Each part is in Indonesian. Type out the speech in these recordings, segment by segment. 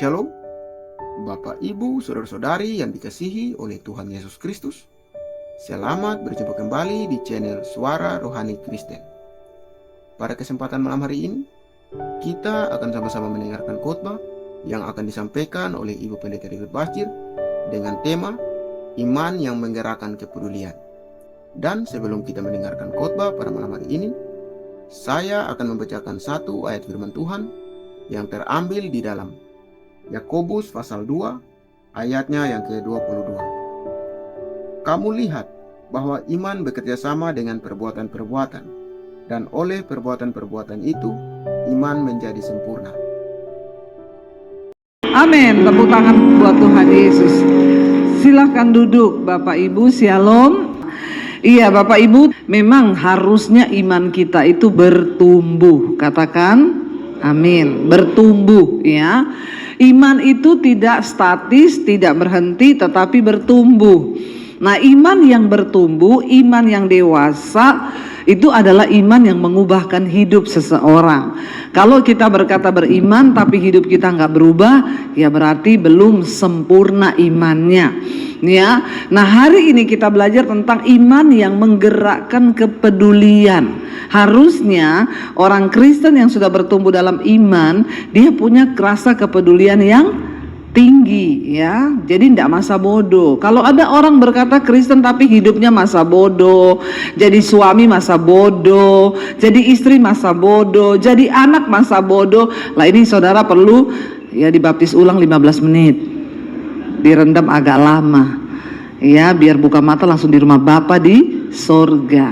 Shalom, Bapak, Ibu, Saudara-saudari yang dikasihi oleh Tuhan Yesus Kristus. Selamat berjumpa kembali di channel Suara Rohani Kristen. Pada kesempatan malam hari ini, kita akan sama-sama mendengarkan khotbah yang akan disampaikan oleh Ibu Pendeta David Basjir dengan tema Iman yang Menggerakkan Kepedulian. Dan sebelum kita mendengarkan khotbah pada malam hari ini, saya akan membacakan satu ayat firman Tuhan yang terambil di dalam Yakobus pasal 2 ayatnya yang ke-22. Kamu lihat bahwa iman bekerja sama dengan perbuatan-perbuatan, dan oleh perbuatan-perbuatan itu iman menjadi sempurna. Amin. Tepuk tangan buat Tuhan Yesus. Silahkan duduk Bapak Ibu. Shalom. Iya Bapak Ibu, memang harusnya iman kita itu bertumbuh. Katakan amin. Bertumbuh ya. Iman itu tidak statis, tidak berhenti, tetapi bertumbuh. Nah, iman yang bertumbuh, iman yang dewasa, itu adalah iman yang mengubahkan hidup seseorang. Kalau kita berkata beriman tapi hidup kita nggak berubah, ya berarti belum sempurna imannya. Ya, nah hari ini kita belajar tentang iman yang menggerakkan kepedulian. Harusnya orang Kristen yang sudah bertumbuh dalam iman, dia punya rasa kepedulian yang tinggi ya. Jadi tidak masa bodoh. Kalau ada orang berkata Kristen tapi hidupnya masa bodoh, jadi suami masa bodoh, jadi istri masa bodoh, jadi anak masa bodoh, lah ini saudara perlu ya dibaptis ulang 15 menit. Direndam agak lama ya, biar buka mata langsung di rumah Bapa di sorga.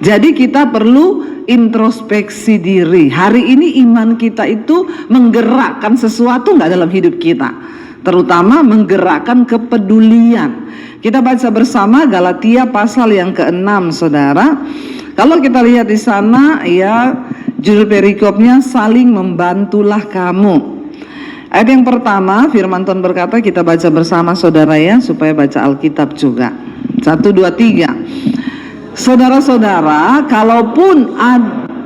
Jadi kita perlu introspeksi diri. Hari ini iman kita itu menggerakkan sesuatu nggak dalam hidup kita, terutama menggerakkan kepedulian. Kita baca bersama Galatia pasal yang ke-6 saudara. Kalau kita lihat di sana ya, judul perikopnya saling membantulah kamu. Ayat yang pertama, firman Tuhan berkata, kita baca bersama saudara ya, supaya baca Alkitab juga. 1, 2, 3. Saudara-saudara, kalaupun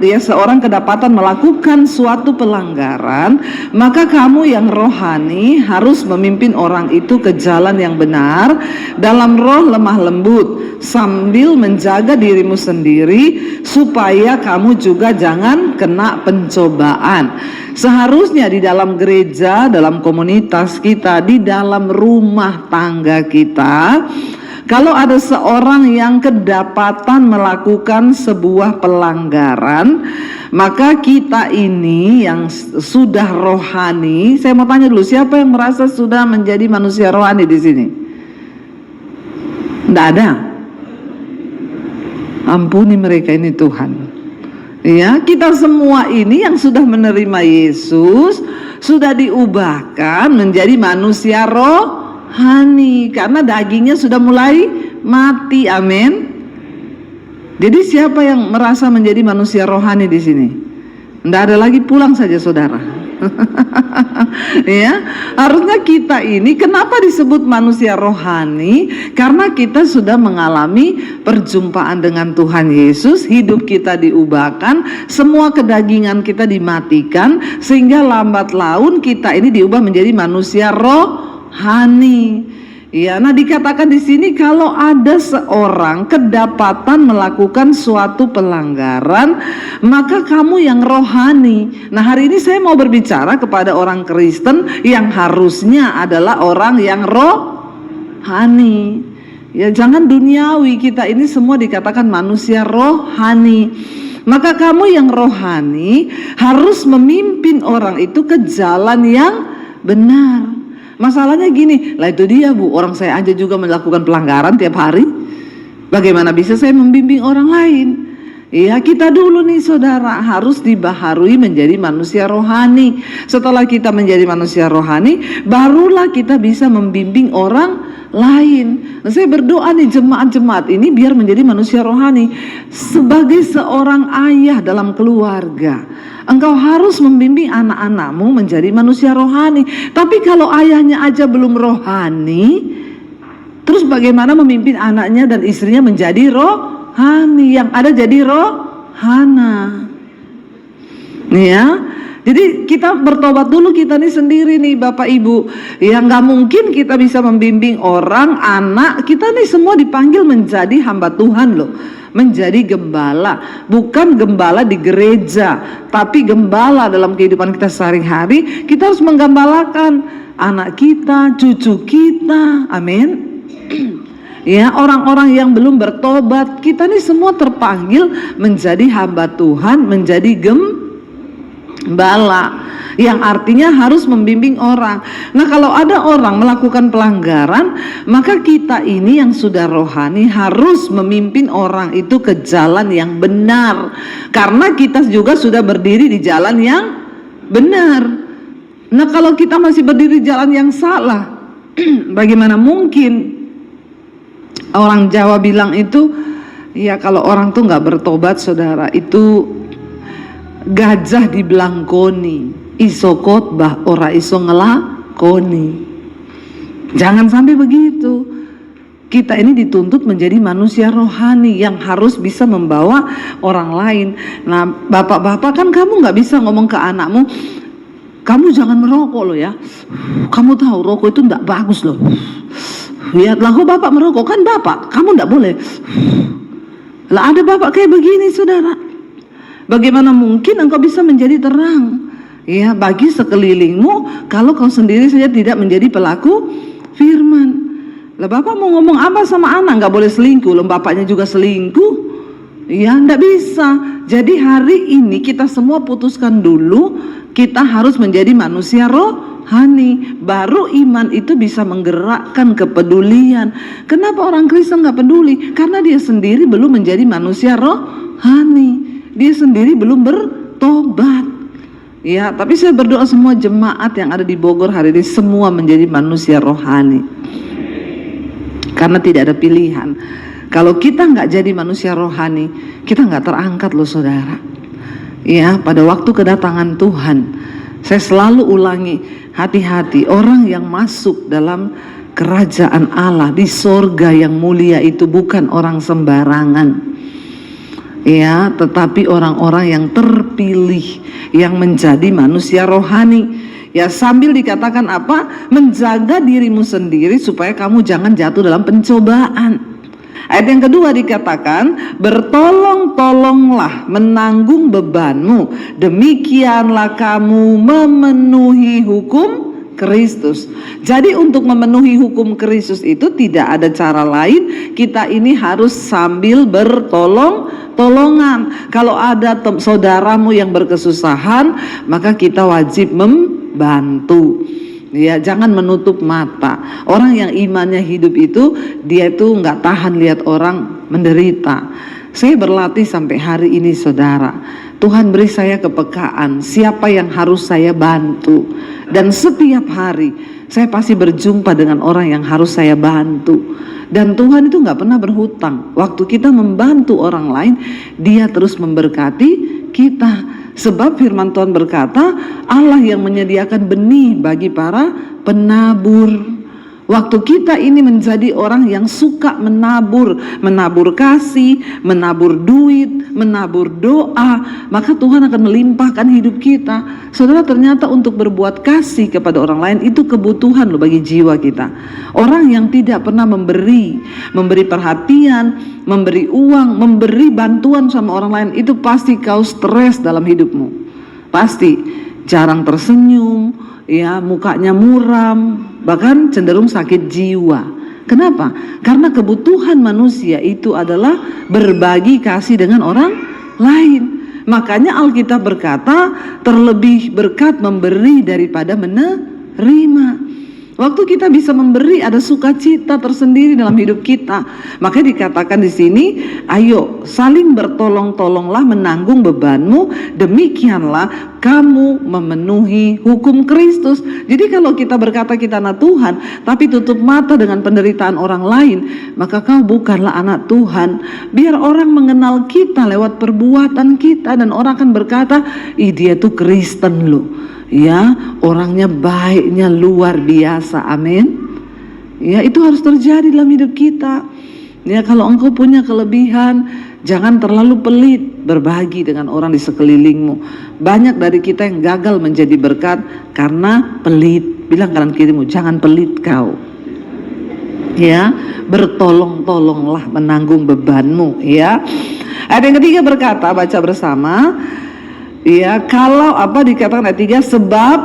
seorang kedapatan melakukan suatu pelanggaran, maka kamu yang rohani harus memimpin orang itu ke jalan yang benar dalam roh lemah lembut, sambil menjaga dirimu sendiri supaya kamu juga jangan kena pencobaan. Seharusnya di dalam gereja, dalam komunitas kita, di dalam rumah tangga kita, kalau ada seorang yang kedapatan melakukan sebuah pelanggaran, maka kita ini yang sudah rohani, saya mau tanya dulu, siapa yang merasa sudah menjadi manusia rohani di sini? Tidak ada. Ampuni mereka ini Tuhan. Ya, kita semua ini yang sudah menerima Yesus sudah diubahkan menjadi manusia rohani karena dagingnya sudah mulai mati. Amin. Jadi siapa yang merasa menjadi manusia rohani di sini? Tidak ada lagi, pulang saja saudara. Ya, harusnya kita ini kenapa disebut manusia rohani? Karena kita sudah mengalami perjumpaan dengan Tuhan Yesus, hidup kita diubahkan, semua kedagingan kita dimatikan, sehingga lambat laun kita ini diubah menjadi manusia rohani. Ya, nah dikatakan di sini kalau ada seorang kedapatan melakukan suatu pelanggaran, maka kamu yang rohani. Nah hari ini saya mau berbicara kepada orang Kristen yang harusnya adalah orang yang rohani. Ya jangan duniawi, kita ini semua dikatakan manusia rohani. Maka kamu yang rohani harus memimpin orang itu ke jalan yang benar. Masalahnya gini, lah itu dia Bu, orang saya aja juga melakukan pelanggaran tiap hari. Bagaimana bisa saya membimbing orang lain? Ya kita dulu nih saudara harus dibaharui menjadi manusia rohani. Setelah kita menjadi manusia rohani, barulah kita bisa membimbing orang lain. Nah, saya berdoa nih jemaat-jemaat ini biar menjadi manusia rohani. Sebagai seorang ayah dalam keluarga, engkau harus membimbing anak-anakmu menjadi manusia rohani. Tapi kalau ayahnya aja belum rohani, terus bagaimana memimpin anaknya dan istrinya menjadi rohani? Yang ada jadi rohana. Ya, Jadi kita bertobat dulu kita nih sendiri nih Bapak Ibu. Ya nggak mungkin kita bisa membimbing orang, anak. Kita nih semua dipanggil menjadi hamba Tuhan loh. Menjadi gembala. Bukan gembala di gereja, tapi gembala dalam kehidupan kita sehari-hari. Kita harus menggembalakan anak kita, cucu kita. Amin. Ya, orang-orang yang belum bertobat, kita nih semua terpanggil menjadi hamba Tuhan, menjadi gembala, yang artinya harus membimbing orang. Nah, kalau ada orang melakukan pelanggaran, maka kita ini yang sudah rohani harus memimpin orang itu ke jalan yang benar, karena kita juga sudah berdiri di jalan yang benar. Nah, kalau kita masih berdiri di jalan yang salah, bagaimana mungkin? Orang Jawa bilang itu, ya kalau orang tuh nggak bertobat saudara, itu gajah dibelangkoni, iso khotbah ora iso ngelakoni. Jangan sampai begitu. Kita ini dituntut menjadi manusia rohani yang harus bisa membawa orang lain. Nah, bapak-bapak kan kamu nggak bisa ngomong ke anakmu, kamu jangan merokok loh ya. Kamu tahu rokok itu nggak bagus loh. Lihatlah kok bapak merokok, kan bapak, kamu nggak boleh. Lah ada bapak kayak begini saudara. Bagaimana mungkin engkau bisa menjadi terang ya bagi sekelilingmu kalau kau sendiri saja tidak menjadi pelaku firman. Lah bapak mau ngomong apa sama anak? Nggak boleh selingkuh, loh bapaknya juga selingkuh. Ya nggak bisa. Jadi hari ini kita semua putuskan dulu, kita harus menjadi manusia rohani. Baru iman itu bisa menggerakkan kepedulian. Kenapa orang Kristen nggak peduli? Karena dia sendiri belum menjadi manusia rohani. Dia sendiri belum bertobat. Ya, tapi saya berdoa semua jemaat yang ada di Bogor hari ini semua menjadi manusia rohani. Karena tidak ada pilihan. Kalau kita nggak jadi manusia rohani, kita nggak terangkat loh saudara. Ya, pada waktu kedatangan Tuhan, saya selalu ulangi, hati-hati orang yang masuk dalam kerajaan Allah di sorga yang mulia itu bukan orang sembarangan. Ya, tetapi orang-orang yang terpilih, yang menjadi manusia rohani. Ya, sambil dikatakan apa? Menjaga dirimu sendiri supaya kamu jangan jatuh dalam pencobaan. Ayat yang kedua dikatakan, bertolong-tolonglah menanggung bebanmu, demikianlah kamu memenuhi hukum Kristus. Jadi untuk memenuhi hukum Kristus itu tidak ada cara lain, kita ini harus sambil bertolong-tolongan. Kalau ada saudaramu yang berkesusahan, maka kita wajib membantu. Ya, jangan menutup mata. Orang yang imannya hidup itu, dia itu nggak tahan lihat orang menderita. Saya berlatih sampai hari ini saudara. Tuhan beri saya kepekaan siapa yang harus saya bantu. Dan setiap hari saya pasti berjumpa dengan orang yang harus saya bantu. Dan Tuhan itu nggak pernah berhutang. Waktu kita membantu orang lain, Dia terus memberkati kita. Sebab firman Tuhan berkata, Allah yang menyediakan benih bagi para penabur. Waktu kita ini menjadi orang yang suka menabur, menabur kasih, menabur duit, menabur doa, maka Tuhan akan melimpahkan hidup kita. Saudara, ternyata untuk berbuat kasih kepada orang lain itu kebutuhan loh bagi jiwa kita. Orang yang tidak pernah memberi perhatian, memberi uang, memberi bantuan sama orang lain, itu pasti kau stres dalam hidupmu. Pasti jarang tersenyum, ya mukanya muram, bahkan cenderung sakit jiwa. Kenapa? Karena kebutuhan manusia itu adalah berbagi kasih dengan orang lain. Makanya Alkitab berkata, terlebih berkat memberi daripada menerima. Waktu kita bisa memberi, ada sukacita tersendiri dalam hidup kita. Makanya dikatakan di sini, ayo saling bertolong-tolonglah menanggung bebanmu, demikianlah kamu memenuhi hukum Kristus. Jadi kalau kita berkata kita anak Tuhan, tapi tutup mata dengan penderitaan orang lain, maka kau bukanlah anak Tuhan. Biar orang mengenal kita lewat perbuatan kita, dan orang akan berkata, ih dia tuh Kristen loh. Ya, orangnya baiknya luar biasa, amin. Ya, itu harus terjadi dalam hidup kita. Ya, kalau engkau punya kelebihan, Jangan terlalu pelit berbagi dengan orang di sekelilingmu. Banyak dari kita yang gagal menjadi berkat karena pelit. Bilang kanan kirimu, jangan pelit kau. Ya, bertolong-tolonglah menanggung bebanmu, ya. Ayat yang ketiga berkata, baca bersama. Ya, kalau apa dikatakan ayat 3, sebab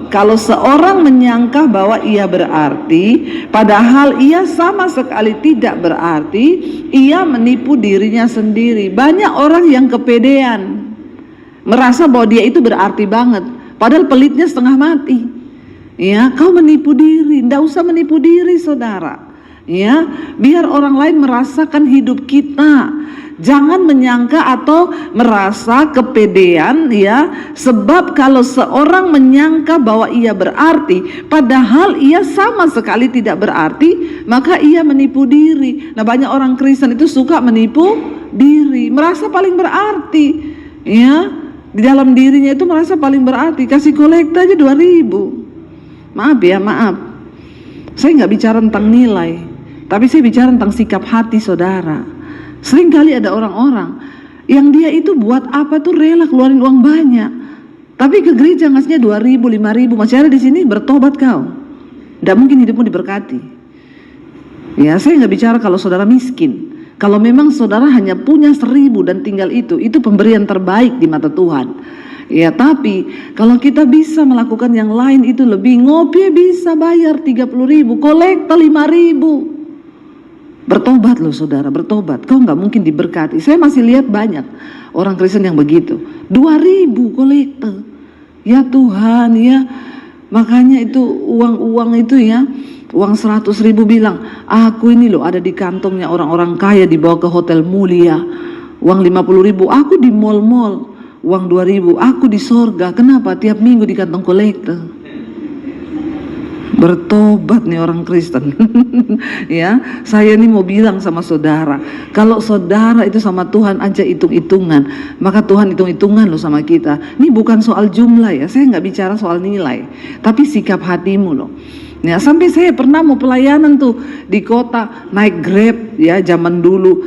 kalau seorang menyangka bahwa ia berarti, padahal ia sama sekali tidak berarti, ia menipu dirinya sendiri. Banyak orang yang kepedean, merasa bahwa dia itu berarti banget, padahal pelitnya setengah mati. Ya, kau menipu diri, ndak usah menipu diri, saudara. Ya, biar orang lain merasakan hidup kita. Jangan menyangka atau merasa kepedean, ya. Sebab kalau seorang menyangka bahwa ia berarti, padahal ia sama sekali tidak berarti, maka ia menipu diri. Nah, banyak orang Kristen itu suka menipu diri, merasa paling berarti, ya. Di dalam dirinya itu merasa paling berarti. Kasih kolekta aja 2.000. Maaf ya, maaf. Saya nggak bicara tentang nilai, tapi saya bicara tentang sikap hati, saudara. Seringkali ada orang-orang yang dia itu buat apa tuh rela keluarin uang banyak, tapi ke gereja ngasihnya 2.000, 5.000, masih ada di sini, bertobat kau. Tidak mungkin hidupmu diberkati. Ya, saya nggak bicara kalau saudara miskin. Kalau memang saudara hanya punya 1.000 dan tinggal itu pemberian terbaik di mata Tuhan. Ya, tapi kalau kita bisa melakukan yang lain itu lebih, ngopi bisa bayar 30.000, kolekta 5.000. Bertobat loh saudara, bertobat. Kau nggak mungkin diberkati. Saya masih lihat banyak orang Kristen yang begitu. 2.000 kolekte. Ya Tuhan, ya. Makanya itu uang itu ya, uang 100.000 bilang, aku ini loh ada di kantongnya orang-orang kaya dibawa ke hotel mulia. Uang 50.000 aku di mall-mall. Uang 2.000 aku di sorga. Kenapa? Tiap minggu di kantong kolekte. Bertobat nih orang Kristen. Ya, saya ini mau bilang sama saudara, kalau saudara itu sama Tuhan aja hitung-hitungan, maka Tuhan hitung-hitungan loh sama kita. Ini bukan soal jumlah ya, saya nggak bicara soal nilai, tapi sikap hatimu loh. Ya, sampai saya pernah mau pelayanan tuh di kota, naik Grab ya, zaman dulu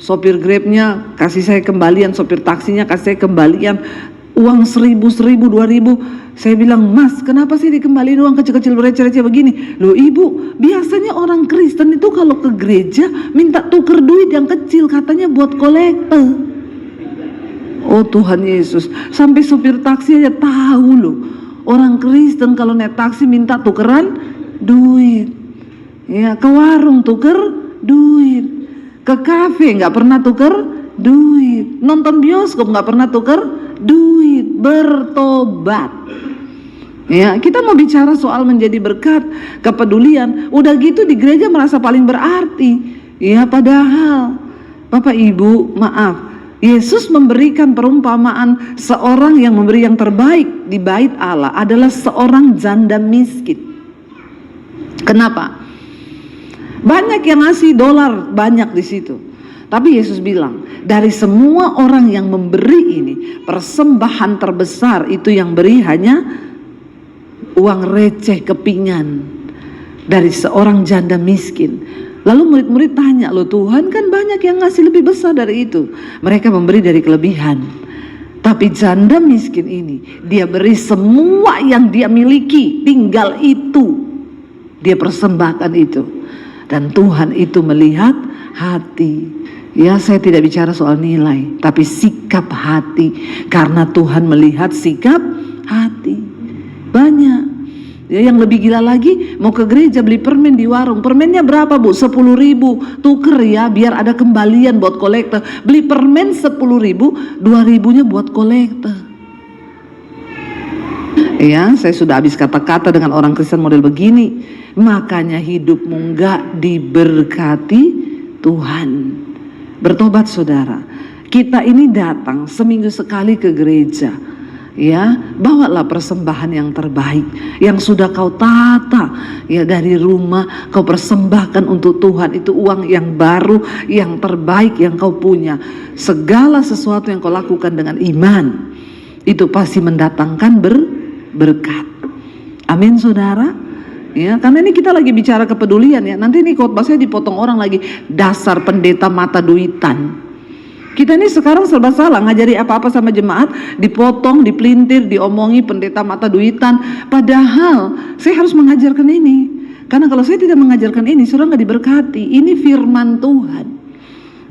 sopir Grabnya kasih saya kembalian, sopir taksinya kasih saya kembalian uang 1.000, 2.000. Saya bilang, Mas, kenapa sih dikembaliin uang kecil-kecil receh-receh begini? Loh ibu, biasanya orang Kristen itu kalau ke gereja minta tuker duit yang kecil, katanya buat kolekte. Oh Tuhan Yesus, sampai sopir taksi aja tahu loh, orang Kristen kalau naik taksi minta tukeran duit. Ya, ke warung tuker duit, ke kafe nggak pernah tuker duit, nonton bioskop nggak pernah tuker duit. Bertobat. Ya, kita mau bicara soal menjadi berkat, kepedulian. Udah gitu di gereja merasa paling berarti. Ya, padahal Bapak Ibu, maaf, Yesus memberikan perumpamaan seorang yang memberi yang terbaik di bait Allah adalah seorang janda miskin. Kenapa? Banyak yang ngasih dolar banyak di situ. Tapi Yesus bilang, dari semua orang yang memberi ini, persembahan terbesar itu yang beri hanya uang receh kepingan dari seorang janda miskin. Lalu murid-murid tanya, loh Tuhan kan banyak yang ngasih lebih besar dari itu. Mereka memberi dari kelebihan. Tapi janda miskin ini, dia beri semua yang dia miliki, tinggal itu. Dia persembahkan itu. Dan Tuhan itu melihat hati. Ya, saya tidak bicara soal nilai, tapi sikap hati. Karena Tuhan melihat sikap hati. Banyak. Ya, yang lebih gila lagi, mau ke gereja beli permen di warung. Permennya berapa Bu? 10.000. Tuker ya, biar ada kembalian buat kolektor. Beli permen 10.000, 2.000-nya buat kolektor. Ya, saya sudah habis kata-kata dengan orang Kristen model begini. Makanya hidupmu enggak diberkati Tuhan. Bertobat saudara. Kita ini datang seminggu sekali ke gereja. Ya, bawalah persembahan yang terbaik yang sudah kau tata ya dari rumah, kau persembahkan untuk Tuhan. Itu uang yang baru, yang terbaik yang kau punya. Segala sesuatu yang kau lakukan dengan iman itu pasti mendatangkan berkat. Amin saudara. Ya, karena ini kita lagi bicara kepedulian ya. Nanti ini khotbah saya dipotong orang lagi, dasar pendeta mata duitan. Kita ini sekarang serba salah, ngajari apa-apa sama jemaat, dipotong, dipelintir, diomongi pendeta mata duitan. Padahal saya harus mengajarkan ini. Karena kalau saya tidak mengajarkan ini, saudara nggak diberkati. Ini firman Tuhan.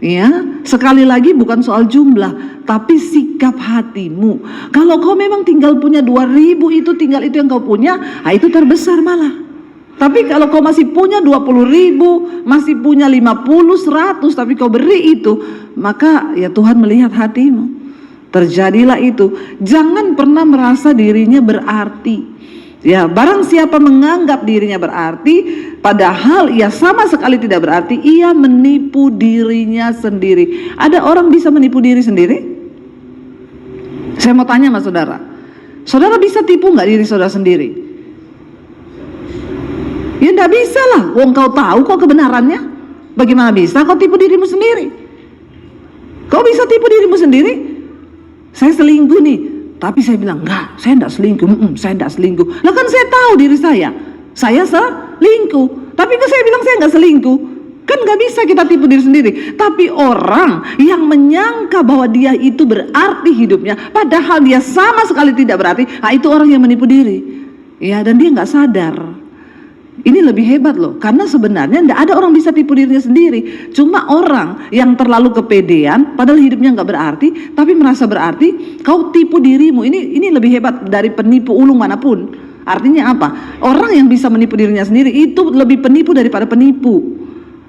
Ya, sekali lagi bukan soal jumlah, tapi sikap hatimu. Kalau kau memang tinggal punya 2.000 itu, tinggal itu yang kau punya, nah itu terbesar malah. Tapi kalau kau masih punya 20.000, masih punya 50, 100, tapi kau beri itu, maka ya Tuhan melihat hatimu. Terjadilah itu. Jangan pernah merasa dirinya berarti. Ya, barang siapa menganggap dirinya berarti, padahal ia sama sekali tidak berarti, ia menipu dirinya sendiri. Ada orang bisa menipu diri sendiri? Saya mau tanya sama saudara. Saudara bisa tipu nggak diri saudara sendiri? Ya enggak bisa lah, wong kau tahu kok kebenarannya. Bagaimana bisa kau tipu dirimu sendiri? Kau bisa tipu dirimu sendiri? Saya selingkuh nih, tapi saya bilang enggak, saya enggak selingkuh. Saya enggak selingkuh. Lah kan saya tahu diri saya selingkuh. Tapi kok saya bilang saya enggak selingkuh? Kan enggak bisa kita tipu diri sendiri. Tapi orang yang menyangka bahwa dia itu berarti hidupnya, padahal dia sama sekali tidak berarti, nah itu orang yang menipu diri. Ya, dan dia enggak sadar. Ini lebih hebat loh, karena sebenarnya tidak ada orang bisa tipu dirinya sendiri. Cuma orang yang terlalu kepedean, padahal hidupnya nggak berarti, tapi merasa berarti, kau tipu dirimu. Ini lebih hebat dari penipu ulung manapun. Artinya apa? Orang yang bisa menipu dirinya sendiri itu lebih penipu daripada penipu,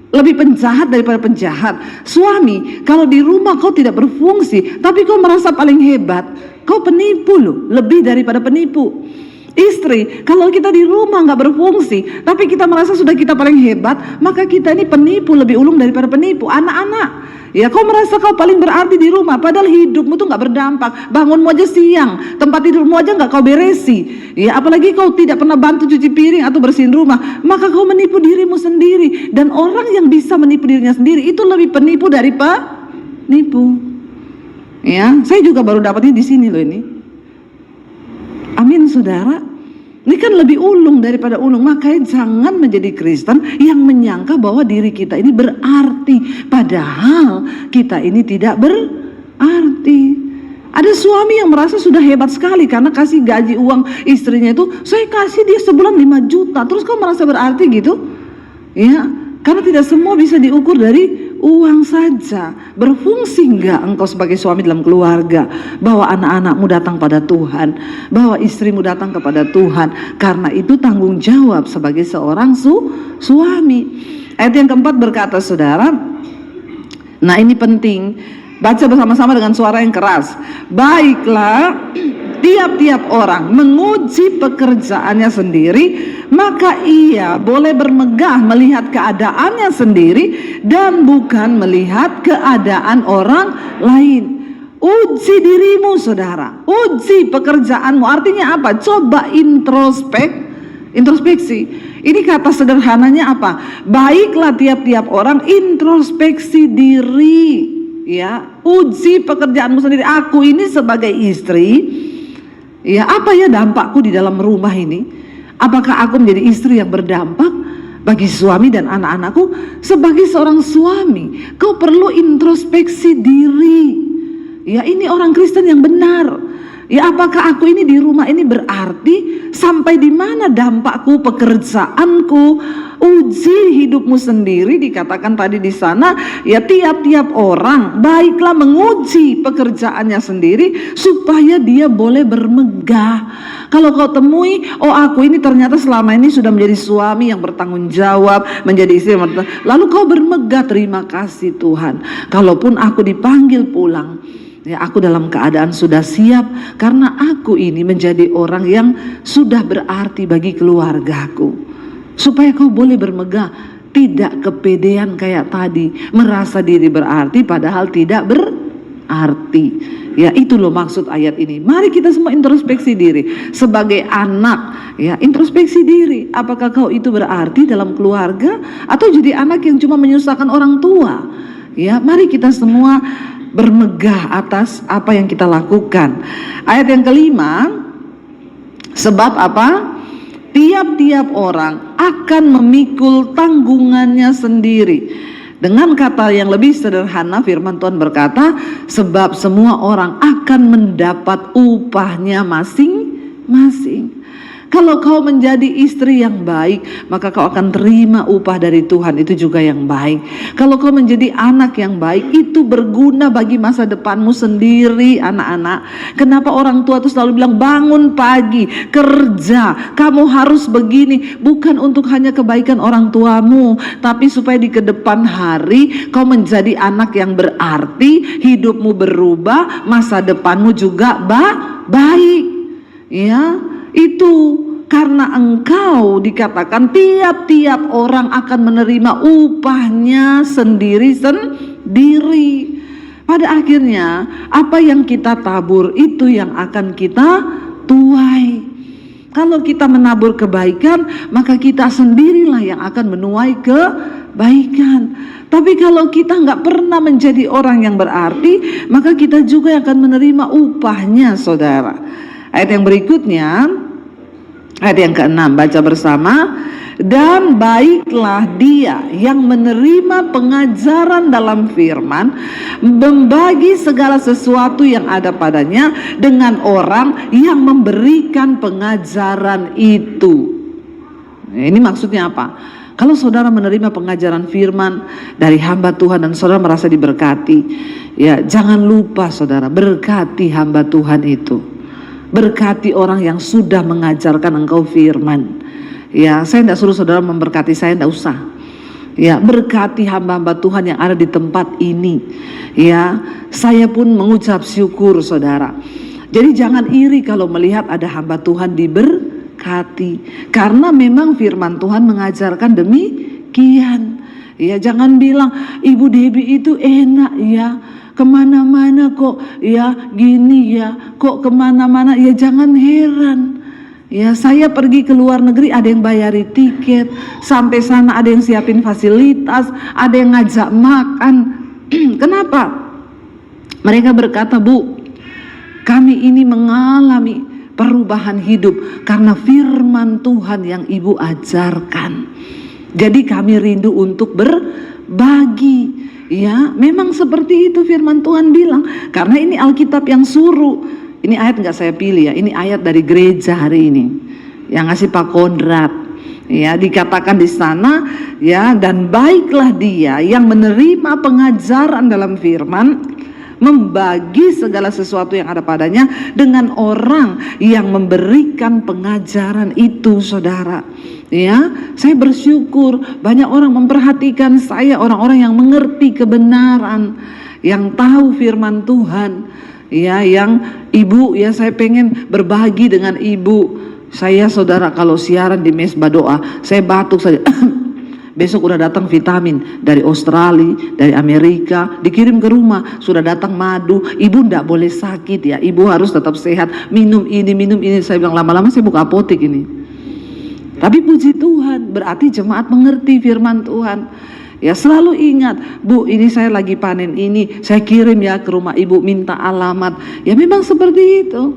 lebih penjahat daripada penjahat. Suami, kalau di rumah kau tidak berfungsi, tapi kau merasa paling hebat, kau penipu loh, lebih daripada penipu. Istri, kalau kita di rumah nggak berfungsi, tapi kita merasa sudah kita paling hebat, maka kita ini penipu, lebih ulung daripada penipu. Anak-anak, ya kau merasa kau paling berarti di rumah, padahal hidupmu tuh nggak berdampak. Bangunmu aja siang, tempat tidurmu aja nggak kau beresi, ya apalagi kau tidak pernah bantu cuci piring atau bersihin rumah, maka kau menipu dirimu sendiri. Dan orang yang bisa menipu dirinya sendiri itu lebih penipu dari penipu. Ya, saya juga baru dapatnya di sini loh ini. Amin saudara. Ini kan lebih ulung daripada ulung. Makanya jangan menjadi Kristen yang menyangka bahwa diri kita ini berarti, padahal kita ini tidak berarti. Ada suami yang merasa sudah hebat sekali karena kasih gaji uang istrinya itu, saya kasih dia sebulan 5 juta, terus kau merasa berarti gitu? Ya, karena tidak semua bisa diukur dari uang saja. Berfungsi enggak engkau sebagai suami dalam keluarga, bahwa anak-anakmu datang pada Tuhan, bahwa istrimu datang kepada Tuhan. Karena itu tanggung jawab sebagai seorang suami. Ayat yang keempat berkata saudara, nah ini penting, baca bersama-sama dengan suara yang keras. Baiklah, tiap-tiap orang menguji pekerjaannya sendiri, maka ia boleh bermegah melihat keadaannya sendiri dan bukan melihat keadaan orang lain. Uji dirimu saudara, uji pekerjaanmu. Artinya apa? Coba introspeksi. Ini kata sederhananya apa? Baiklah tiap-tiap orang introspeksi diri, ya, uji pekerjaanmu sendiri. Aku ini sebagai istri, ya, apa ya dampakku di dalam rumah ini? Apakah aku menjadi istri yang berdampak bagi suami dan anak-anakku? Sebagai seorang suami, kau perlu introspeksi diri. Ya, ini orang Kristen yang benar. Ya, apakah aku ini di rumah ini berarti? Sampai di mana dampakku, pekerjaanku? Uji hidupmu sendiri, dikatakan tadi di sana, ya tiap-tiap orang baiklah menguji pekerjaannya sendiri supaya dia boleh bermegah. Kalau kau temui, oh aku ini ternyata selama ini sudah menjadi suami yang bertanggung jawab, menjadi istri yang lalu kau bermegah, terima kasih Tuhan. Kalaupun aku dipanggil pulang, ya aku dalam keadaan sudah siap, karena aku ini menjadi orang yang sudah berarti bagi keluargaku. Supaya kau boleh bermegah, tidak kepedean kayak tadi, merasa diri berarti padahal tidak berarti. Ya, itu loh maksud ayat ini. Mari kita semua introspeksi diri sebagai anak, ya, introspeksi diri. Apakah kau itu berarti dalam keluarga atau jadi anak yang cuma menyusahkan orang tua? Ya, mari kita semua bermegah atas apa yang kita lakukan. Ayat yang kelima, sebab apa? Tiap-tiap orang akan memikul tanggungannya sendiri. Dengan kata yang lebih sederhana, firman Tuhan berkata, sebab semua orang akan mendapat upahnya masing-masing. Kalau kau menjadi istri yang baik, maka kau akan terima upah dari Tuhan, itu juga yang baik. Kalau kau menjadi anak yang baik, itu berguna bagi masa depanmu sendiri, anak-anak. Kenapa orang tua itu selalu bilang bangun pagi, kerja, kamu harus begini, bukan untuk hanya kebaikan orang tuamu, tapi supaya di kedepan hari kau menjadi anak yang berarti, hidupmu berubah, masa depanmu juga baik. Ya, itu karena engkau dikatakan tiap-tiap orang akan menerima upahnya sendiri-sendiri. Pada akhirnya apa yang kita tabur itu yang akan kita tuai. Kalau kita menabur kebaikan, maka kita sendirilah yang akan menuai kebaikan. Tapi kalau kita nggak pernah menjadi orang yang berarti, maka kita juga akan menerima upahnya, saudara. Ayat yang berikutnya, ayat yang ke-6, baca bersama. Dan baiklah dia yang menerima pengajaran dalam firman, membagi segala sesuatu yang ada padanya dengan orang yang memberikan pengajaran itu. Ini maksudnya apa? Kalau saudara menerima pengajaran firman dari hamba Tuhan dan saudara merasa diberkati, ya jangan lupa saudara, berkati hamba Tuhan itu. Berkati orang yang sudah mengajarkan engkau firman. Ya, saya tidak suruh saudara memberkati saya, tidak usah. Ya, berkati hamba-hamba Tuhan yang ada di tempat ini. Ya, saya pun mengucap syukur saudara. Jadi jangan iri kalau melihat ada hamba Tuhan diberkati. Karena memang firman Tuhan mengajarkan demikian. Ya, jangan bilang Ibu Debbie itu enak ya, kemana-mana kok ya gini ya, kok kemana-mana ya, jangan heran ya. Saya pergi ke luar negeri, ada yang bayari tiket, sampai sana ada yang siapin fasilitas, ada yang ngajak makan. Kenapa? Mereka berkata, Bu, kami ini mengalami perubahan hidup karena firman Tuhan yang Ibu ajarkan. Jadi kami rindu untuk berbagi. Ya, memang seperti itu firman Tuhan bilang. Karena ini Alkitab yang suruh. Ini ayat nggak saya pilih ya. Ini ayat dari gereja hari ini yang ngasih Pak Kondrat. Ya, dikatakan di sana ya, dan baiklah dia yang menerima pengajaran dalam firman, membagi segala sesuatu yang ada padanya dengan orang yang memberikan pengajaran itu, saudara. Ya, saya bersyukur banyak orang memperhatikan saya, orang-orang yang mengerti kebenaran, yang tahu firman Tuhan. Ya, yang ibu ya, saya pengen berbagi dengan ibu. Saya saudara kalau siaran di mesbah doa, saya batuk saja. Besok udah datang vitamin dari Australia, dari Amerika, dikirim ke rumah, sudah datang madu. Ibu ndak boleh sakit ya, ibu harus tetap sehat, minum ini, minum ini. Saya bilang lama-lama saya buka apotek ini. Tapi puji Tuhan, berarti jemaat mengerti firman Tuhan. Ya, selalu ingat, Bu, ini saya lagi panen ini, saya kirim ya ke rumah ibu, minta alamat. Ya memang seperti itu.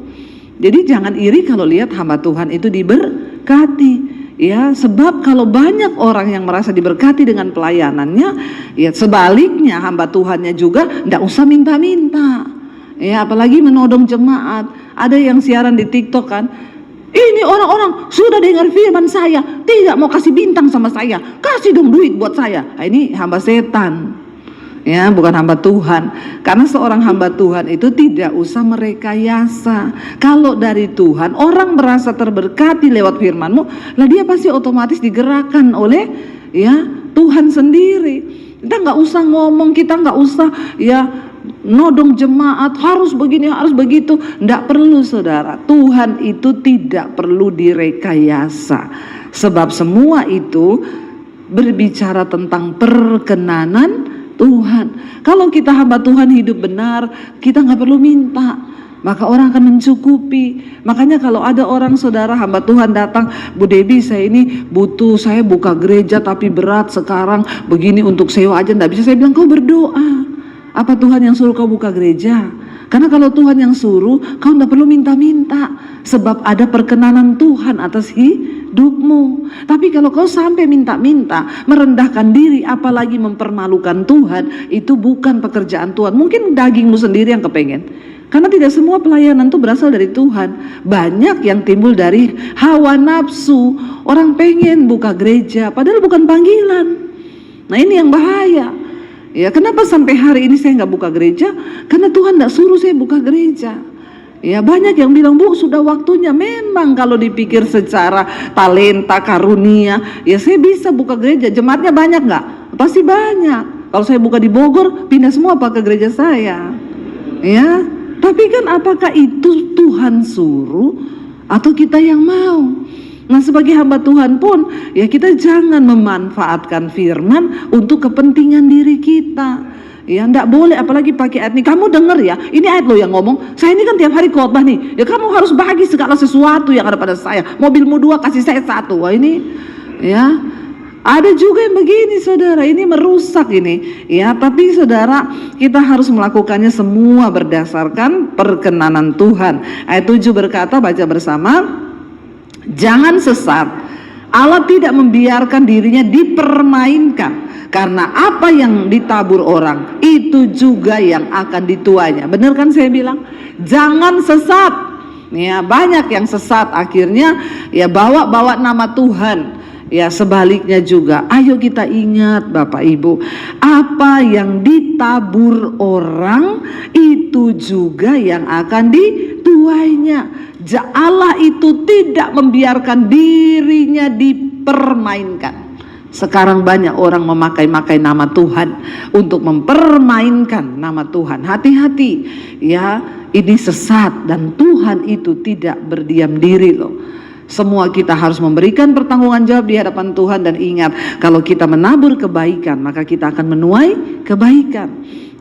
Jadi jangan iri kalau lihat hamba Tuhan itu diberkati. Ya, sebab kalau banyak orang yang merasa diberkati dengan pelayanannya, ya sebaliknya hamba Tuhannya juga ndak usah minta-minta. Ya, apalagi menodong jemaat. Ada yang siaran di TikTok kan, ini orang-orang sudah dengar firman saya, tidak mau kasih bintang sama saya, kasih dong duit buat saya. Nah, ini hamba setan. Ya, bukan hamba Tuhan. Karena seorang hamba Tuhan itu tidak usah merekayasa. Kalau dari Tuhan orang merasa terberkati lewat firman-Mu, lah dia pasti otomatis digerakkan oleh ya Tuhan sendiri. Kita nggak usah ngomong, kita nggak usah ya nodong jemaat harus begini harus begitu. Nggak perlu saudara. Tuhan itu tidak perlu direkayasa. Sebab semua itu berbicara tentang perkenanan Tuhan. Kalau kita hamba Tuhan hidup benar, kita nggak perlu minta, maka orang akan mencukupi. Makanya kalau ada orang saudara hamba Tuhan datang, Bu Debbie saya ini butuh, saya buka gereja tapi berat sekarang begini untuk sewa aja nggak bisa. Saya bilang kau berdoa. Apa Tuhan yang suruh kau buka gereja? Karena kalau Tuhan yang suruh, kau tidak perlu minta-minta, sebab ada perkenanan Tuhan atas hidupmu. Tapi kalau kau sampai minta-minta, merendahkan diri, apalagi mempermalukan Tuhan, itu bukan pekerjaan Tuhan. Mungkin dagingmu sendiri yang kepengen. Karena tidak semua pelayanan itu berasal dari Tuhan. Banyak yang timbul dari hawa nafsu. Orang pengen buka gereja, padahal bukan panggilan. Nah ini yang bahaya. Ya, kenapa sampai hari ini saya nggak buka gereja? Karena Tuhan nggak suruh saya buka gereja. Ya, banyak yang bilang, Bu, sudah waktunya. Memang kalau dipikir secara talenta, karunia, ya saya bisa buka gereja. Jemaatnya banyak nggak? Pasti banyak. Kalau saya buka di Bogor, pindah semua apa ke gereja saya. Ya, tapi kan apakah itu Tuhan suruh atau kita yang mau? Nah, sebagai hamba Tuhan pun, ya kita jangan memanfaatkan firman untuk kepentingan diri kita. Ya, enggak boleh, apalagi pakai ayat ini. Kamu dengar ya, ini ayat lo yang ngomong. Saya ini kan tiap hari khotbah nih. Ya kamu harus bagi segala sesuatu yang ada pada saya. Mobilmu 2, kasih saya 1. Wah ini, ya. Ada juga yang begini, saudara. Ini merusak ini. Ya, tapi saudara, kita harus melakukannya semua berdasarkan perkenanan Tuhan. Ayat 7 berkata, baca bersama. Jangan sesat, Allah tidak membiarkan dirinya dipermainkan, karena apa yang ditabur orang itu juga yang akan dituainya. Benar kan saya bilang? Jangan sesat. Ya, banyak yang sesat akhirnya ya bawa nama Tuhan. Ya, sebaliknya juga. Ayo kita ingat Bapak Ibu, apa yang ditabur orang itu juga yang akan dituainya. Allah itu tidak membiarkan dirinya dipermainkan. Sekarang banyak orang memakai nama Tuhan untuk mempermainkan nama Tuhan. Hati-hati ya, ini sesat dan Tuhan itu tidak berdiam diri loh. Semua kita harus memberikan pertanggungan jawab di hadapan Tuhan, dan ingat, kalau kita menabur kebaikan maka kita akan menuai kebaikan.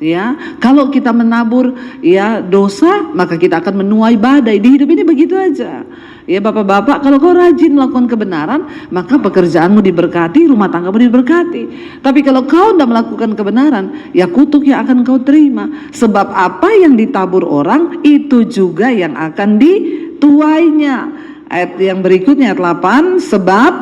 Ya, kalau kita menabur ya dosa, maka kita akan menuai badai. Di hidup ini begitu aja. Ya bapak-bapak, kalau kau rajin melakukan kebenaran, maka pekerjaanmu diberkati, rumah tanggamu diberkati. Tapi kalau kau tidak melakukan kebenaran, ya kutuk yang akan kau terima. Sebab apa yang ditabur orang itu juga yang akan dituainya. Ayat yang berikutnya, ayat 8, sebab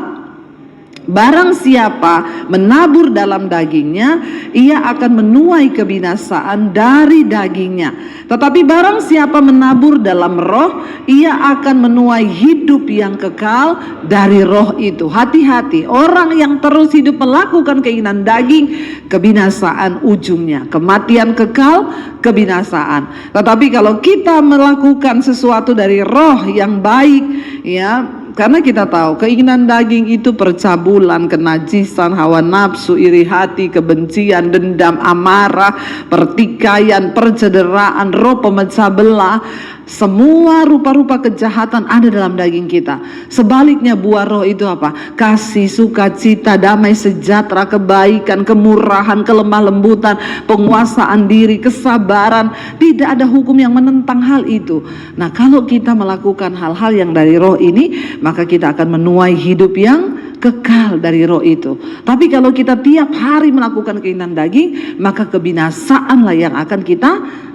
barang siapa menabur dalam dagingnya, ia akan menuai kebinasaan dari dagingnya. Tetapi barang siapa menabur dalam roh, ia akan menuai hidup yang kekal dari roh itu. Hati-hati, orang yang terus hidup melakukan keinginan daging, kebinasaan ujungnya. Kematian kekal, kebinasaan. Tetapi kalau kita melakukan sesuatu dari roh yang baik, ya, karena kita tahu keinginan daging itu percabulan, kenajisan, hawa nafsu, iri hati, kebencian, dendam, amarah, pertikaian, percederaan, roh pemecah belah. Semua rupa-rupa kejahatan ada dalam daging kita. Sebaliknya buah roh itu apa? Kasih, sukacita, damai, sejahtera, kebaikan, kemurahan, kelemah lembutan, penguasaan diri, kesabaran. Tidak ada hukum yang menentang hal itu. Nah, kalau kita melakukan hal-hal yang dari roh ini, maka kita akan menuai hidup yang kekal dari roh itu. Tapi kalau kita tiap hari melakukan keinginan daging, maka kebinasaanlah yang akan kita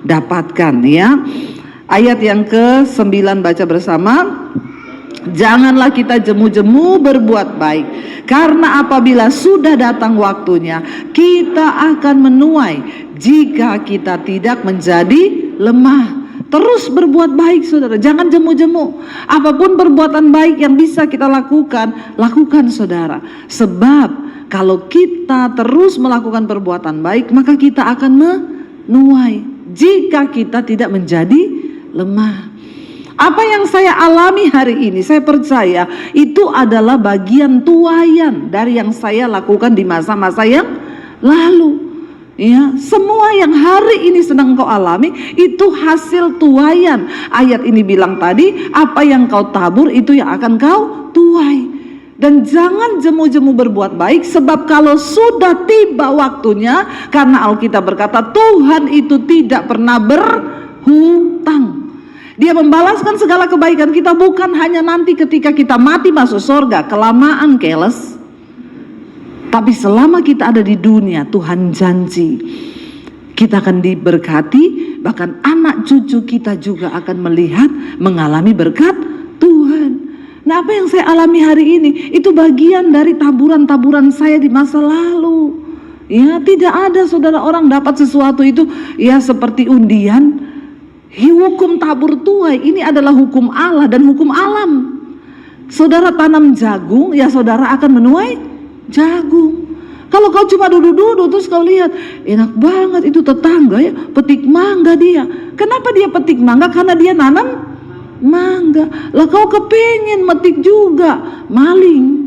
dapatkan, ya. Ayat yang ke-9 baca bersama. Janganlah kita jemu-jemu berbuat baik, karena apabila sudah datang waktunya, kita akan menuai jika kita tidak menjadi lemah. Terus berbuat baik, saudara, jangan jemu-jemu. Apapun perbuatan baik yang bisa kita lakukan, lakukan, saudara. Sebab kalau kita terus melakukan perbuatan baik, maka kita akan menuai jika kita tidak menjadi lemah. Apa yang saya alami hari ini, saya percaya itu adalah bagian tuaian dari yang saya lakukan di masa-masa yang lalu. Ya, semua yang hari ini sedang kau alami itu hasil tuaian. Ayat ini bilang tadi, apa yang kau tabur itu yang akan kau tuai. Dan jangan jemu-jemu berbuat baik, sebab kalau sudah tiba waktunya, karena Alkitab berkata Tuhan itu tidak pernah berhutang. Dia membalaskan segala kebaikan kita bukan hanya nanti ketika kita mati masuk surga, kelamaan keles. Tapi selama kita ada di dunia, Tuhan janji kita akan diberkati bahkan anak cucu kita juga akan melihat, mengalami berkat Tuhan. Nah, apa yang saya alami hari ini itu bagian dari taburan-taburan saya di masa lalu. Ya, tidak ada saudara orang dapat sesuatu itu ya seperti undian. Hukum tabur tuai ini adalah hukum Allah dan hukum alam. Saudara tanam jagung, ya saudara akan menuai jagung. Kalau kau cuma duduk-duduk terus kau lihat, enak banget itu tetangga ya, petik mangga dia. Kenapa dia petik mangga? Karena dia nanam mangga. Lah kau kepengen metik juga, maling.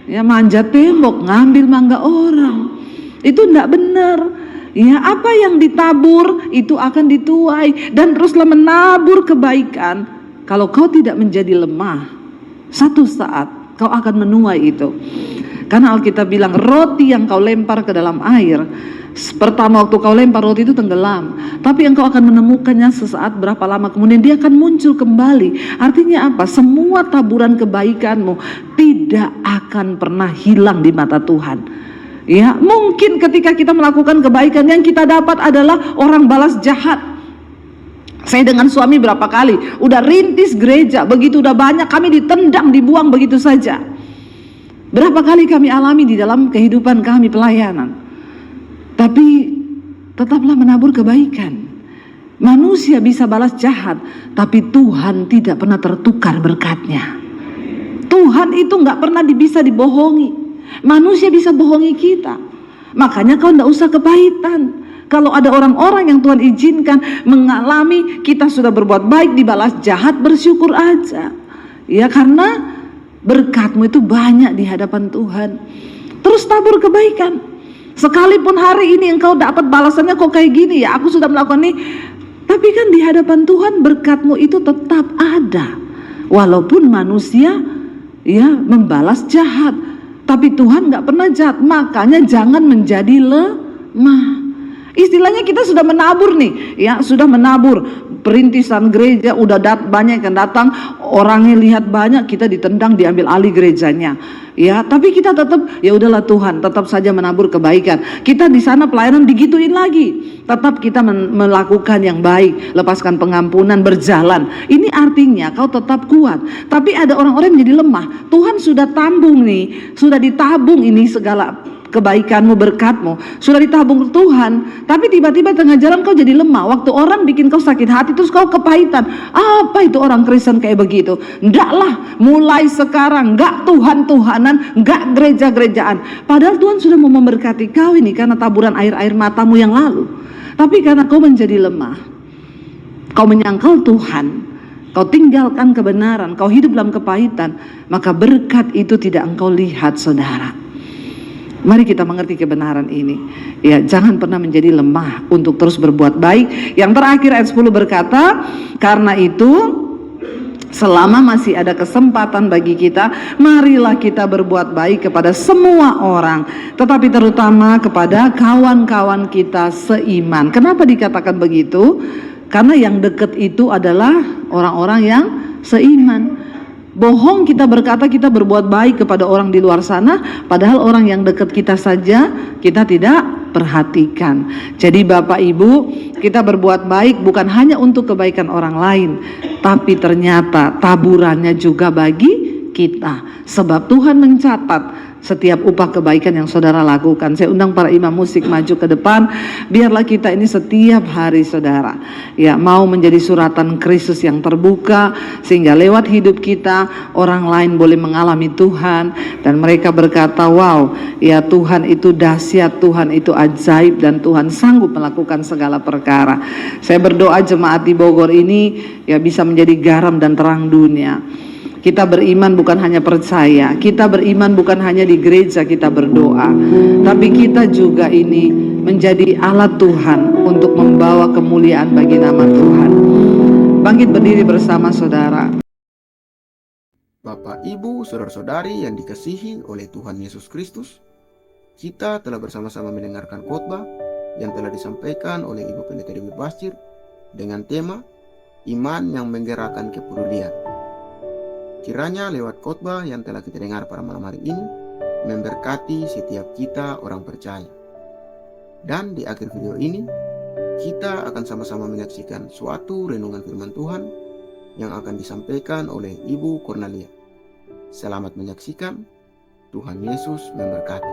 Ya manjat tembok, ngambil mangga orang. Itu enggak benar. Ya, apa yang ditabur itu akan dituai, dan teruslah menabur kebaikan. Kalau kau tidak menjadi lemah, satu saat kau akan menuai itu. Karena Alkitab bilang roti yang kau lempar ke dalam air, pertama waktu kau lempar roti itu tenggelam, tapi engkau akan menemukannya sesaat berapa lama kemudian dia akan muncul kembali. Artinya apa? Semua taburan kebaikanmu tidak akan pernah hilang di mata Tuhan. Ya, mungkin ketika kita melakukan kebaikan yang kita dapat adalah orang balas jahat. Saya dengan suami berapa kali udah rintis gereja, begitu udah banyak kami ditendang, dibuang begitu saja. Berapa kali kami alami di dalam kehidupan kami pelayanan. Tapi tetaplah menabur kebaikan. Manusia bisa balas jahat, tapi Tuhan tidak pernah tertukar berkatnya. Tuhan itu nggak pernah bisa dibohongi. Manusia bisa bohongi kita. Makanya kau nggak usah kepahitan. Kalau ada orang-orang yang Tuhan izinkan mengalami kita sudah berbuat baik dibalas jahat, bersyukur aja. Ya, karena berkatmu itu banyak di hadapan Tuhan. Terus tabur kebaikan. Sekalipun hari ini engkau dapat balasannya kok kayak gini ya, aku sudah melakukan ini, tapi kan di hadapan Tuhan berkatmu itu tetap ada. Walaupun manusia ya membalas jahat, tapi Tuhan nggak pernah jahat. Makanya jangan menjadi lemah. Istilahnya kita sudah menabur nih, ya sudah menabur perintisan gereja, udah banyak yang datang, orangnya lihat banyak, kita ditendang, diambil alih gerejanya. Ya, tapi kita tetap ya udahlah Tuhan, tetap saja menabur kebaikan. Kita di sana pelayanan digituin lagi, tetap kita melakukan yang baik, lepaskan pengampunan, berjalan. Ini artinya kau tetap kuat. Tapi ada orang-orang yang menjadi lemah. Tuhan sudah tambung nih, sudah ditabung ini segala kebaikanmu, berkatmu sudah ditabung Tuhan, tapi tiba-tiba tengah jalan kau jadi lemah. Waktu orang bikin kau sakit hati terus kau kepahitan. Apa itu orang Kristen kayak begitu? Enggak lah, mulai sekarang enggak Tuhan-Tuhanan, enggak gereja-gerejaan. Padahal Tuhan sudah mau memberkati kau ini karena taburan air-air matamu yang lalu. Tapi karena kau menjadi lemah, kau menyangkal Tuhan, kau tinggalkan kebenaran, kau hidup dalam kepahitan, maka berkat itu tidak engkau lihat, saudara. Mari kita mengerti kebenaran ini. Ya, jangan pernah menjadi lemah untuk terus berbuat baik. Yang terakhir ayat 10 berkata, karena itu selama masih ada kesempatan bagi kita, marilah kita berbuat baik kepada semua orang, tetapi terutama kepada kawan-kawan kita seiman. Kenapa dikatakan begitu? Karena yang dekat itu adalah orang-orang yang seiman. Bohong kita berkata kita berbuat baik kepada orang di luar sana, padahal orang yang dekat kita saja kita tidak perhatikan. Jadi Bapak Ibu, kita berbuat baik bukan hanya untuk kebaikan orang lain, tapi ternyata taburannya juga bagi kita. Sebab Tuhan mencatat setiap upah kebaikan yang saudara lakukan. Saya undang para imam musik maju ke depan. Biarlah kita ini setiap hari, saudara, ya mau menjadi suratan Kristus yang terbuka, sehingga lewat hidup kita orang lain boleh mengalami Tuhan dan mereka berkata, wow, ya Tuhan itu dahsyat, Tuhan itu ajaib, dan Tuhan sanggup melakukan segala perkara. Saya berdoa jemaat di Bogor ini ya bisa menjadi garam dan terang dunia. Kita beriman bukan hanya percaya, kita beriman bukan hanya di gereja kita berdoa, tapi kita juga ini menjadi alat Tuhan untuk membawa kemuliaan bagi nama Tuhan. Bangkit berdiri bersama saudara. Bapak, Ibu, saudara-saudari yang dikasihi oleh Tuhan Yesus Kristus, kita telah bersama-sama mendengarkan khotbah yang telah disampaikan oleh Ibu Pendeta Dewi Basir dengan tema Iman yang Menggerakkan Kepedulian. Kiranya lewat khotbah yang telah kita dengar pada malam hari ini memberkati setiap kita orang percaya. Dan di akhir video ini, kita akan sama-sama menyaksikan suatu renungan firman Tuhan yang akan disampaikan oleh Ibu Cornelia. Selamat menyaksikan. Tuhan Yesus memberkati.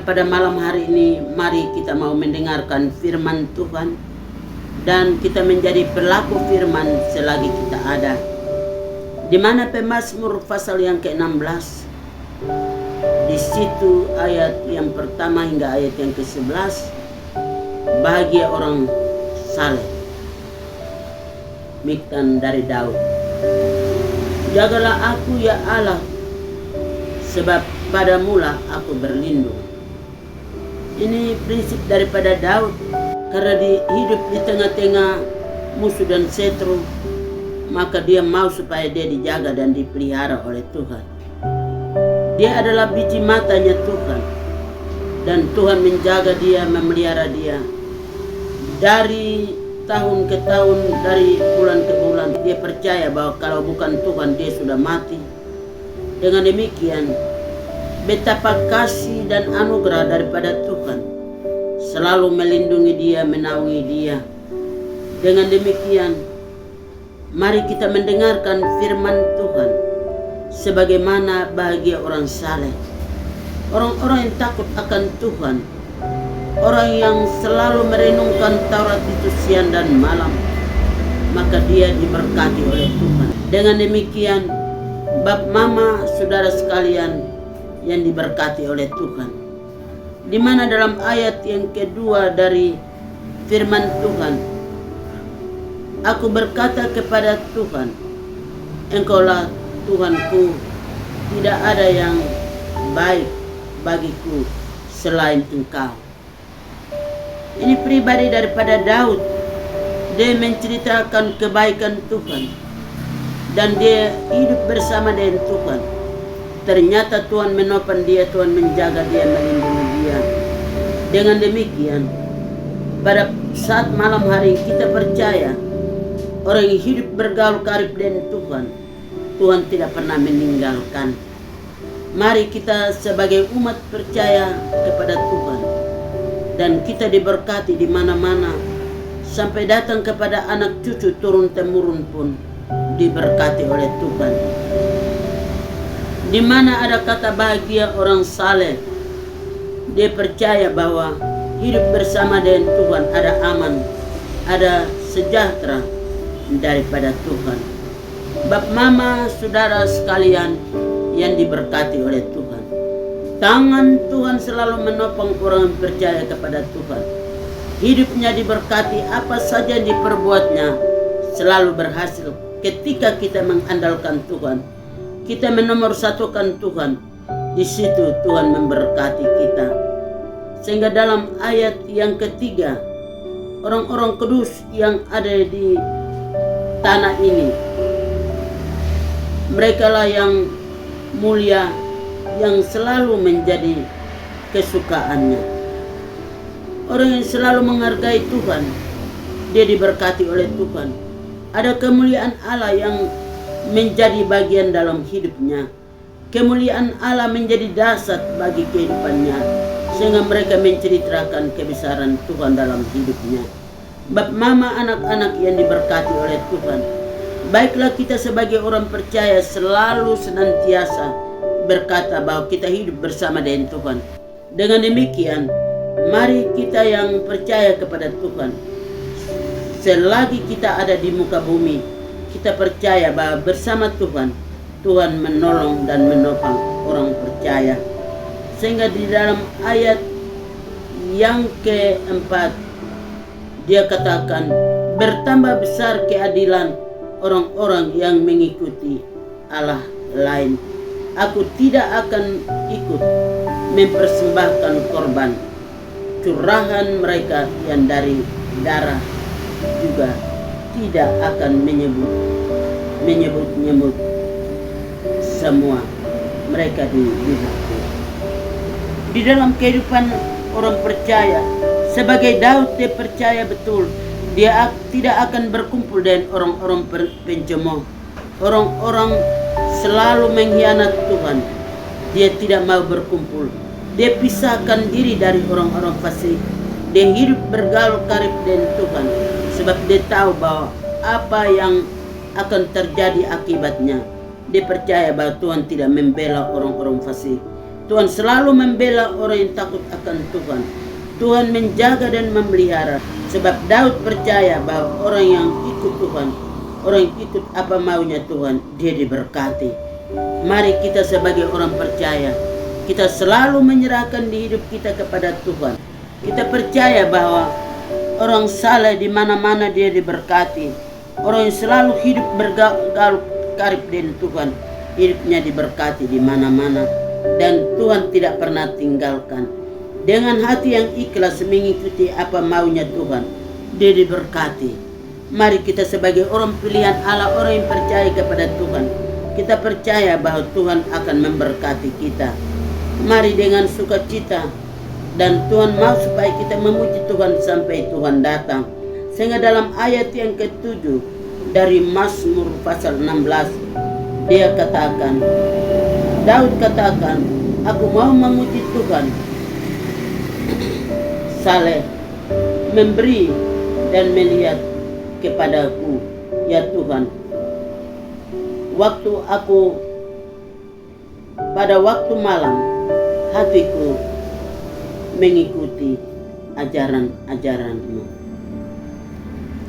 Pada malam hari ini, mari kita mau mendengarkan firman Tuhan dan kita menjadi pelaku firman selagi kita ada. Di mana Pemazmur pasal yang ke-16, di situ ayat yang pertama hingga ayat yang ke-11, bahagia orang saleh. Miktan dari Daud. Jagalah aku ya Allah, sebab padamulah aku berlindung. Ini prinsip daripada Daud, karena hidup di tengah-tengah musuh dan setru, maka dia mau supaya dia dijaga dan dipelihara oleh Tuhan. Dia adalah biji matanya Tuhan, dan Tuhan menjaga dia, memelihara dia. Dari tahun ke tahun, dari bulan ke bulan, dia percaya bahwa kalau bukan Tuhan dia sudah mati. Dengan demikian, betapa kasih dan anugerah daripada Tuhan selalu melindungi dia, menaungi dia. Dengan demikian, mari kita mendengarkan firman Tuhan. Sebagaimana bahagia orang saleh, orang-orang yang takut akan Tuhan, orang yang selalu merenungkan Taurat itu siang dan malam, maka dia diberkati oleh Tuhan. Dengan demikian, Bap, Mama, saudara sekalian yang diberkati oleh Tuhan, di mana dalam ayat yang kedua dari firman Tuhan, aku berkata kepada Tuhan, Engkaulah Tuhanku, tidak ada yang baik bagiku selain Engkau. Ini pribadi daripada Daud. Dia menceritakan kebaikan Tuhan dan dia hidup bersama dengan Tuhan. Ternyata Tuhan menopang dia, Tuhan menjaga dia, melindungi dia. Dengan demikian, pada saat malam hari kita percaya orang yang hidup bergaul karib dengan Tuhan, Tuhan tidak pernah meninggalkan. Mari kita sebagai umat percaya kepada Tuhan, dan kita diberkati di mana-mana sampai datang kepada anak cucu turun temurun pun diberkati oleh Tuhan. Di mana ada kata bahagia orang saleh, dia percaya bahwa hidup bersama dengan Tuhan ada aman, ada sejahtera daripada Tuhan. Bap, Mama, saudara sekalian yang diberkati oleh Tuhan, tangan Tuhan selalu menopang orang yang percaya kepada Tuhan. Hidupnya diberkati, apa saja yang diperbuatnya selalu berhasil. Ketika kita mengandalkan Tuhan, kita menomorsatukan Tuhan, di situ Tuhan memberkati kita. Sehingga dalam ayat yang ketiga, orang-orang kudus yang ada di tanah ini, merekalah yang mulia, yang selalu menjadi kesukaannya. Orang yang selalu menghargai Tuhan, dia diberkati oleh Tuhan. Ada kemuliaan Allah yang menjadi bagian dalam hidupnya. Kemuliaan Allah menjadi dasar bagi kehidupannya, sehingga mereka menceritakan kebesaran Tuhan dalam hidupnya. Bap, Mama, anak-anak yang diberkati oleh Tuhan, baiklah kita sebagai orang percaya selalu senantiasa berkata bahwa kita hidup bersama dengan Tuhan. Dengan demikian, mari kita yang percaya kepada Tuhan, selagi kita ada di muka bumi, kita percaya bahwa bersama Tuhan, Tuhan menolong dan menopang orang percaya. Sehingga di dalam ayat yang keempat, dia katakan, bertambah besar keadilan orang-orang yang mengikuti Allah lain. Aku tidak akan ikut mempersembahkan korban curahan mereka yang dari darah, juga tidak akan menyebut-nyebut semua mereka di hati. Di dalam kehidupan orang percaya, sebagai Daud, dia percaya betul dia tidak akan berkumpul dengan orang-orang pencemooh, orang-orang selalu mengkhianat Tuhan. Dia tidak mau berkumpul. Dia pisahkan diri dari orang-orang fasik. Dia hidup bergaul karib dengan Tuhan, sebab dia tahu bahwa apa yang akan terjadi akibatnya. Dia percaya bahwa Tuhan tidak membela orang-orang fasik. Tuhan selalu membela orang yang takut akan Tuhan. Tuhan menjaga dan memelihara. Sebab Daud percaya bahwa orang yang ikut Tuhan, orang yang ikut apa maunya Tuhan, dia diberkati. Mari kita sebagai orang percaya, kita selalu menyerahkan di hidup kita kepada Tuhan. Kita percaya bahwa orang saleh di mana-mana dia diberkati. Orang yang selalu hidup bergaul karib dengan Tuhan, hidupnya diberkati di mana-mana. Dan Tuhan tidak pernah tinggalkan. Dengan hati yang ikhlas mengikuti apa maunya Tuhan, dia diberkati. Mari kita sebagai orang pilihan Allah, orang yang percaya kepada Tuhan, kita percaya bahwa Tuhan akan memberkati kita. Mari dengan sukacita, dan Tuhan mau supaya kita memuji Tuhan sampai Tuhan datang. Sehingga dalam ayat yang ke-7 dari Mazmur pasal 16, dia katakan, Daud katakan, aku mau memuji Tuhan, saleh, memberi dan melihat kepadaku, ya Tuhan. Pada waktu malam, hatiku mengikuti ajaran-ajaran-Mu.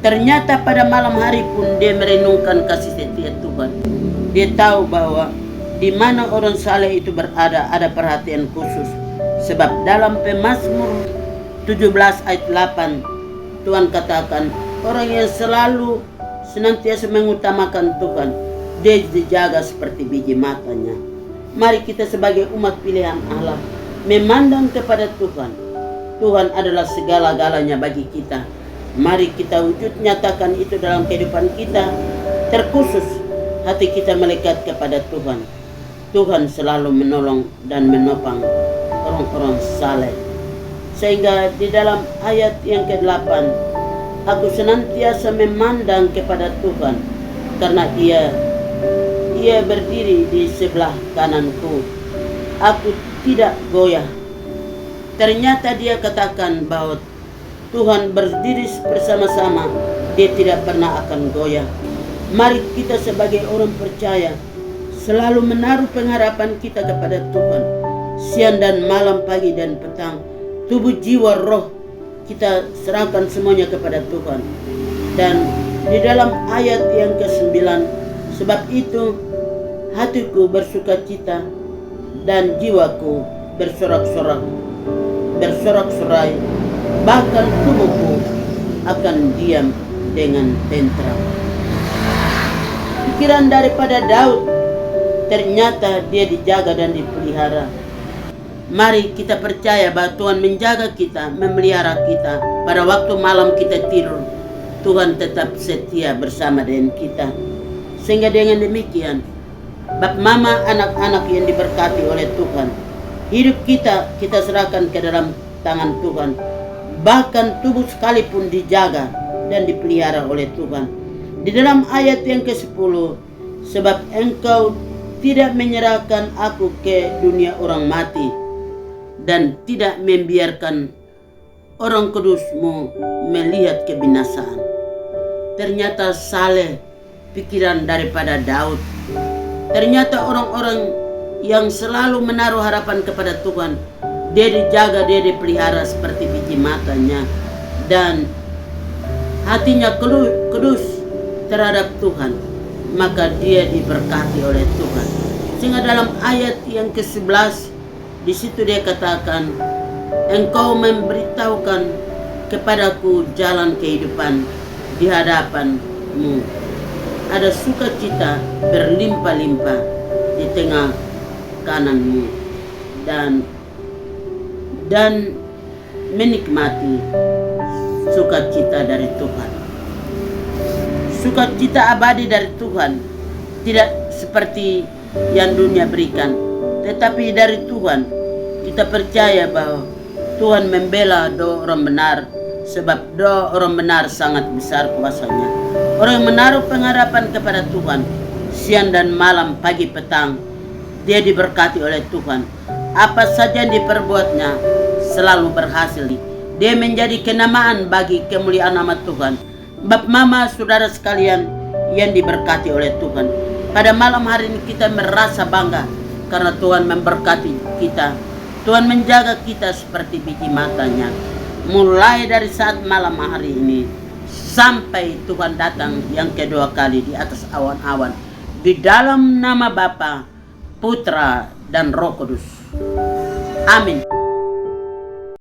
Ternyata pada malam hari pun dia merenungkan kasih setia Tuhan. Dia tahu bahwa di mana orang saleh itu berada, ada perhatian khusus. Sebab dalam Pemazmur 17 ayat 8, Tuhan katakan, orang yang selalu senantiasa mengutamakan Tuhan, dia dijaga seperti biji matanya. Mari kita sebagai umat pilihan Allah memandang kepada Tuhan. Tuhan adalah segala-galanya bagi kita. Mari kita wujud nyatakan itu dalam kehidupan kita. Terkhusus hati kita melekat kepada Tuhan. Tuhan selalu menolong dan menopang orang-orang saleh. Sehingga di dalam ayat yang ke-8, aku senantiasa memandang kepada Tuhan, karena ia berdiri di sebelah kananku. Aku tidak goyah. Ternyata dia katakan bahwa Tuhan berdiri bersama-sama, dia tidak pernah akan goyah. Mari kita sebagai orang percaya selalu menaruh pengharapan kita kepada Tuhan. Siang dan malam, pagi dan petang, tubuh, jiwa, roh, kita serahkan semuanya kepada Tuhan. Dan di dalam ayat yang ke-9, sebab itu hatiku bersukacita dan jiwaku bersorak-sorai, bahkan tubuhku akan diam dengan tentram. Pikiran daripada Daud, ternyata dia dijaga dan dipelihara. Mari kita percaya bahwa Tuhan menjaga kita, memelihara kita. Pada waktu malam kita tidur, Tuhan tetap setia bersama dengan kita. Sehingga dengan demikian, bab mama, anak-anak yang diberkati oleh Tuhan, hidup kita serahkan ke dalam tangan Tuhan. Bahkan tubuh sekalipun dijaga dan dipelihara oleh Tuhan. Di dalam ayat yang ke-10, sebab engkau tidak menyerahkan aku ke dunia orang mati, dan tidak membiarkan orang kudus-Mu melihat kebinasaan. Ternyata saleh pikiran daripada Daud. Ternyata orang-orang yang selalu menaruh harapan kepada Tuhan, dia dijaga, dia dipelihara seperti biji matanya, dan hatinya kudus terhadap Tuhan, maka dia diberkati oleh Tuhan. Sehingga dalam ayat yang ke-11, di situ dia katakan, engkau memberitahukan kepadaku jalan kehidupan, di hadapan-Mu ada sukacita berlimpah-limpah di tengah kanan-Mu, dan menikmati sukacita dari Tuhan. Sukacita abadi dari Tuhan, tidak seperti yang dunia berikan, tetapi dari Tuhan. Kita percaya bahwa Tuhan membela doa orang benar, sebab doa orang benar sangat besar kuasanya. Orang yang menaruh pengharapan kepada Tuhan, siang dan malam, pagi petang, dia diberkati oleh Tuhan. Apa saja yang diperbuatnya selalu berhasil. Dia menjadi kenamaan bagi kemuliaan nama Tuhan. Bapak, mama, saudara sekalian yang diberkati oleh Tuhan, pada malam hari ini kita merasa bangga karena Tuhan memberkati kita. Tuhan menjaga kita seperti biji matanya, mulai dari saat malam hari ini sampai Tuhan datang yang kedua kali di atas awan-awan. Di dalam nama Bapa, Putra, dan Roh Kudus. Amin.